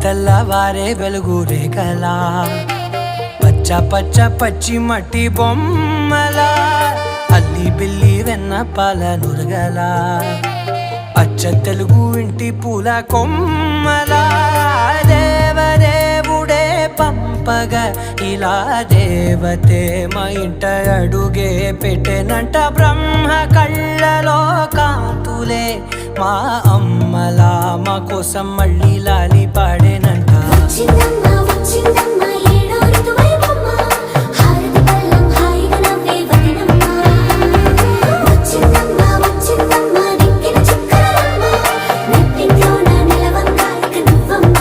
తెల్లవారే వెలుగు రేఖలా పచ్చ పచ్చ పచ్చి మట్టి బొమ్మలా అల్లి బిల్లి వెన్న పాల నురగలా అచ్చ తెలుగు ఇంటి పూల కొమ్మలా దేవదేవుడే పంపగా ఇలా దేవతే మా ఇంట అడుగే పెట్టెనంట బ్రహ్మ కళ్ళలో కాంతులే మా అమ్మలా మా కోసం మళ్ళీ లాలి పాడే